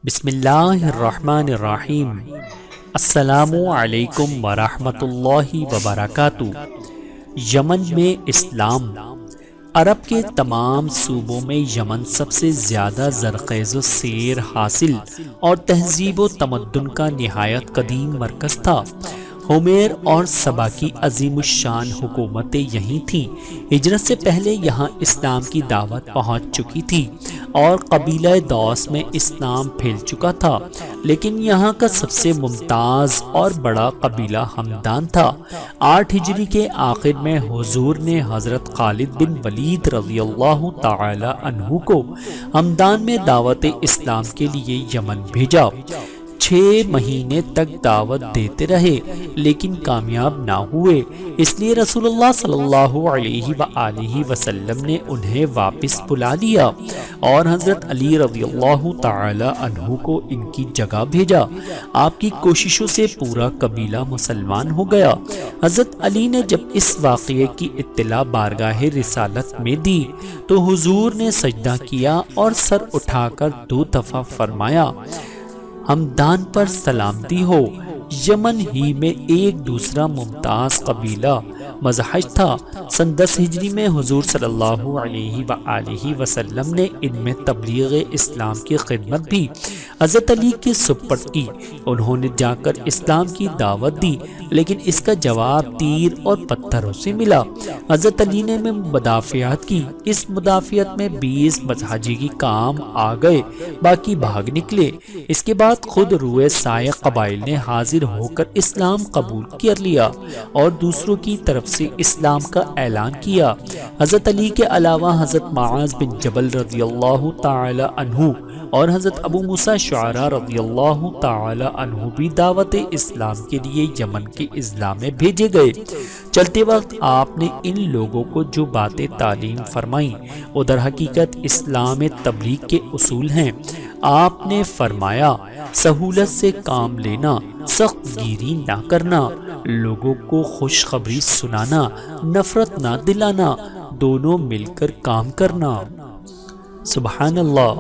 بسم اللہ الرحمن الرحیم۔ السلام علیکم ورحمۃ اللہ وبرکاتہ۔ یمن میں اسلام۔ عرب کے تمام صوبوں میں یمن سب سے زیادہ زرخیز و سیر حاصل اور تہذیب و تمدن کا نہایت قدیم مرکز تھا۔ ہومیر اور سبا کی عظیم الشان حکومتیں یہیں تھیں۔ ہجرت سے پہلے یہاں اسلام کی دعوت پہنچ چکی تھی اور قبیلہ دوس میں اسلام پھیل چکا تھا، لیکن یہاں کا سب سے ممتاز اور بڑا قبیلہ ہمدان تھا۔ 8 ہجری کے آخر میں حضور نے حضرت خالد بن ولید رضی اللہ تعالی عنہ کو ہمدان میں دعوت اسلام کے لیے یمن بھیجا۔ 6 مہینے تک دعوت دیتے رہے لیکن کامیاب نہ ہوئے، اس لیے رسول اللہ صلی اللہ علیہ وآلہ وسلم نے انہیں واپس بلا لیا اور حضرت علی رضی اللہ تعالی عنہ کو ان کی جگہ بھیجا۔ آپ کی کوششوں سے پورا قبیلہ مسلمان ہو گیا۔ حضرت علی نے جب اس واقعے کی اطلاع بارگاہ رسالت میں دی تو حضور نے سجدہ کیا اور سر اٹھا کر 2 دفعہ فرمایا، ہمدان پر سلامتی ہو۔ یمن ہی میں ایک دوسرا ممتاز قبیلہ مزحج تھا۔ سن 10 ہجری میں حضور صلی اللہ علیہ وآلہ وسلم نے ان میں تبلیغ اسلام کی خدمت بھی حضرت علی کے سپرد کی۔ انہوں نے جا کر اسلام کی دعوت دی، لیکن اس کا جواب تیر اور پتھروں سے ملا۔ حضرت علی نے مدافعت کی۔ اس مدافعت میں 20 مزحجی کی کام آ گئے، باقی بھاگ نکلے۔ اس کے بعد خود روئے سائے قبائل نے حاضر ہو کر اسلام قبول کر لیا اور دوسروں کی طرف سے اسلام کا اعلان کیا۔ حضرت علی کے علاوہ حضرت معاذ بن جبل رضی اللہ تعالی عنہ اور حضرت ابو موسیٰ شعراء رضی اللہ تعالی عنہ بھی دعوت اسلام کے لیے یمن کے اضلاع میں بھیجے گئے۔ چلتے وقت آپ نے ان لوگوں کو جو باتیں تعلیم فرمائیں وہ در حقیقت اسلام تبلیغ کے اصول ہیں۔ آپ نے فرمایا، سہولت سے کام لینا، سخت گیری نہ کرنا، لوگوں کو خوشخبری سنانا، نفرت نہ دلانا، دونوں مل کر کام کرنا۔ سبحان اللہ۔